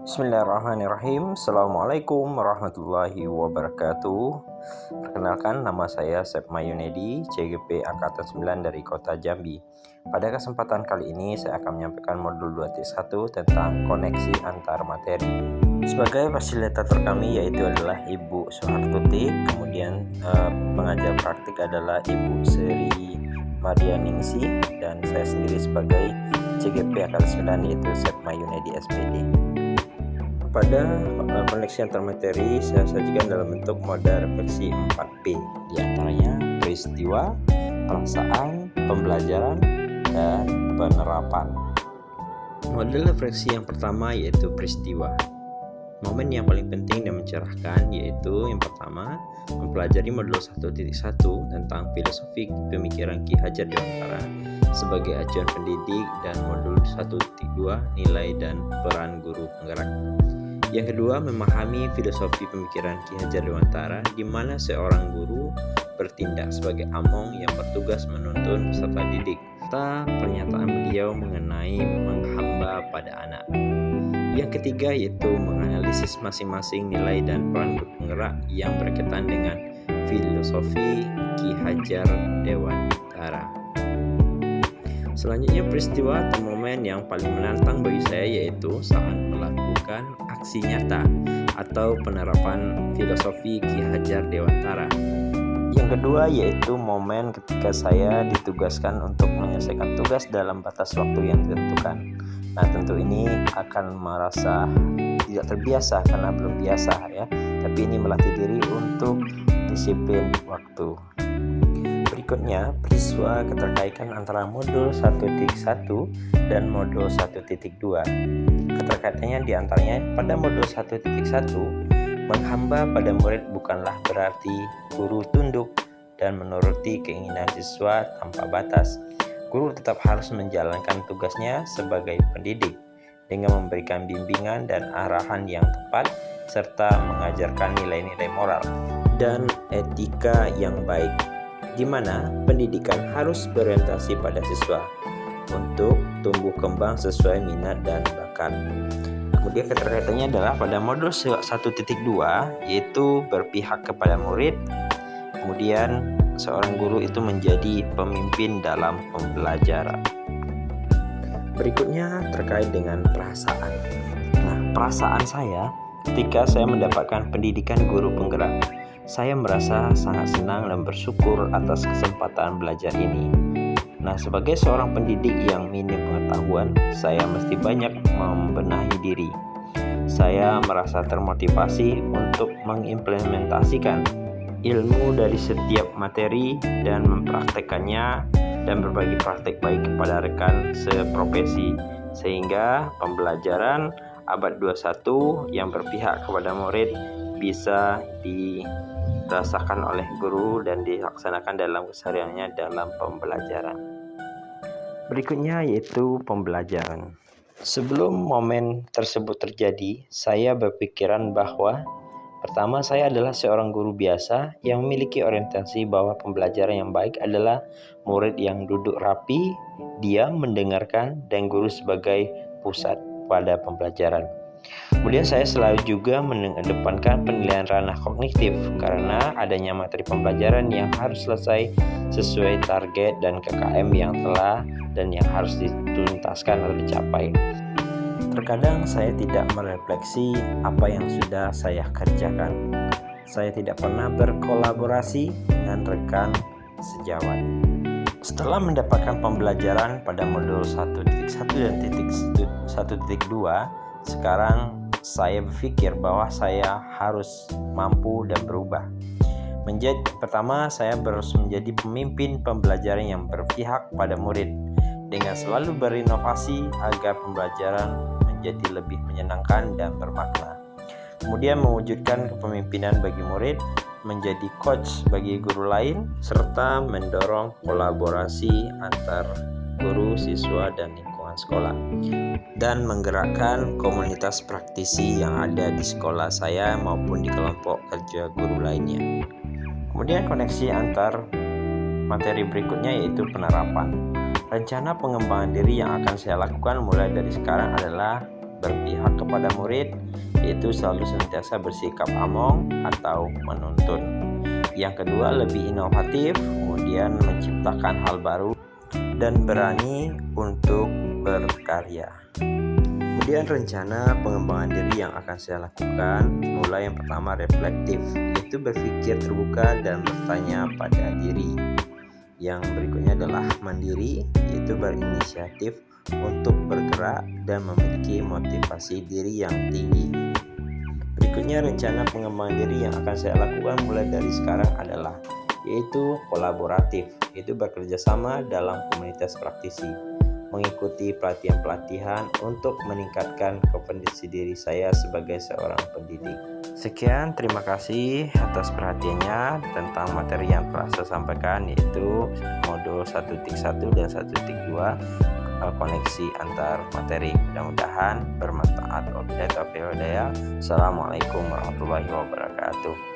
Bismillahirrahmanirrahim. Assalamualaikum warahmatullahi wabarakatuh. Perkenalkan, nama saya Sepma Yunedi, CGP Angkatan 9 dari Kota Jambi. Pada kesempatan kali ini saya akan menyampaikan modul 2.1 tentang koneksi antar materi. Sebagai fasilitator kami yaitu adalah Ibu Soehartuti, kemudian pengajar praktik adalah Ibu Seri Marianingsi, dan saya sendiri sebagai CGP Angkatan 9 yaitu Sepma Yunedi SPD. Pada koneksi antar materi saya sajikan dalam bentuk model refleksi 4P, diantaranya peristiwa, perasaan, pembelajaran, dan penerapan. Model refleksi yang pertama yaitu peristiwa. Momen yang paling penting dan mencerahkan yaitu yang pertama, mempelajari modul 1.1 tentang filosofi pemikiran Ki Hajar Dewantara sebagai acuan pendidik, dan modul 1.2 nilai dan peran guru penggerak. Yang kedua, memahami filosofi pemikiran Ki Hajar Dewantara, di mana seorang guru bertindak sebagai among yang bertugas menuntun peserta didik, serta pernyataan beliau mengenai menghamba pada anak. Yang ketiga yaitu menganalisis masing-masing nilai dan peran guru penggerak yang berkaitan dengan filosofi Ki Hajar Dewantara. Selanjutnya, peristiwa atau momen yang paling menantang bagi saya yaitu saat melakukan aksi nyata atau penerapan filosofi Ki Hajar Dewantara. Yang kedua yaitu momen ketika saya ditugaskan untuk menyelesaikan tugas dalam batas waktu yang ditentukan. Nah, tentu ini akan merasa tidak terbiasa karena belum biasa ya, tapi ini melatih diri untuk disiplin waktu. Berikutnya, peristiwa keterkaitan antara modul 1.1 dan modul 1.2. Keterkaitannya diantaranya pada modul 1.1, menghamba pada murid bukanlah berarti guru tunduk dan menuruti keinginan siswa tanpa batas. Guru tetap harus menjalankan tugasnya sebagai pendidik dengan memberikan bimbingan dan arahan yang tepat, serta mengajarkan nilai-nilai moral dan etika yang baik, di mana pendidikan harus berorientasi pada siswa untuk tumbuh kembang sesuai minat dan bakat. Kemudian keterkaitannya adalah pada modul 1.2 yaitu berpihak kepada murid. Kemudian seorang guru itu menjadi pemimpin dalam pembelajaran. Berikutnya terkait dengan perasaan. Nah, perasaan saya ketika saya mendapatkan pendidikan guru penggerak, saya merasa sangat senang dan bersyukur atas kesempatan belajar ini. Nah, sebagai seorang pendidik yang minim pengetahuan, saya mesti banyak membenahi diri. Saya merasa termotivasi untuk mengimplementasikan ilmu dari setiap materi dan mempraktekkannya dan berbagi praktek baik kepada rekan seprofesi, sehingga pembelajaran abad 21 yang berpihak kepada murid bisa dirasakan oleh guru dan dilaksanakan dalam kesehariannya dalam pembelajaran. Berikutnya yaitu pembelajaran. Sebelum momen tersebut terjadi, saya berpikiran bahwa pertama, saya adalah seorang guru biasa yang memiliki orientasi bahwa pembelajaran yang baik adalah murid yang duduk rapi, diam, mendengarkan, dan guru sebagai pusat pada pembelajaran. Kemudian saya selalu juga mengedepankan penilaian ranah kognitif karena adanya materi pembelajaran yang harus selesai sesuai target dan KKM yang telah dan yang harus dituntaskan atau dicapai. Terkadang saya tidak merefleksi apa yang sudah saya kerjakan. Saya tidak pernah berkolaborasi dengan rekan sejawat. Setelah mendapatkan pembelajaran pada modul 1.1 dan 1.2, sekarang saya berpikir bahwa saya harus mampu dan berubah. Pertama, saya harus menjadi pemimpin pembelajaran yang berpihak pada murid dengan selalu berinovasi agar pembelajaran menjadi lebih menyenangkan dan bermakna. Kemudian mewujudkan kepemimpinan bagi murid, menjadi coach bagi guru lain, serta mendorong kolaborasi antar guru, siswa, dan lingkungan sekolah, dan menggerakkan komunitas praktisi yang ada di sekolah saya maupun di kelompok kerja guru lainnya. Kemudian koneksi antar materi berikutnya yaitu penerapan. Rencana pengembangan diri yang akan saya lakukan mulai dari sekarang adalah berpihak kepada murid, yaitu selalu senantiasa bersikap among atau menuntun. Yang kedua, lebih inovatif, kemudian menciptakan hal baru dan berani untuk berkarya. Kemudian rencana pengembangan diri yang akan saya lakukan, mulai yang pertama reflektif, yaitu berpikir terbuka dan bertanya pada diri. Yang berikutnya adalah mandiri, yaitu berinisiatif untuk bergerak dan memiliki motivasi diri yang tinggi. Berikutnya rencana pengembangan diri yang akan saya lakukan mulai dari sekarang adalah yaitu kolaboratif, yaitu bekerja sama dalam komunitas praktisi, mengikuti pelatihan-pelatihan untuk meningkatkan kompetensi diri saya sebagai seorang pendidik. Sekian, terima kasih atas perhatiannya tentang materi yang telah saya sampaikan, yaitu modul 1.1 dan 1.2, koneksi antar materi. Mudah-mudahan bermanfaat. Wabillahi taufiq wal hidayah. Assalamualaikum warahmatullahi wabarakatuh.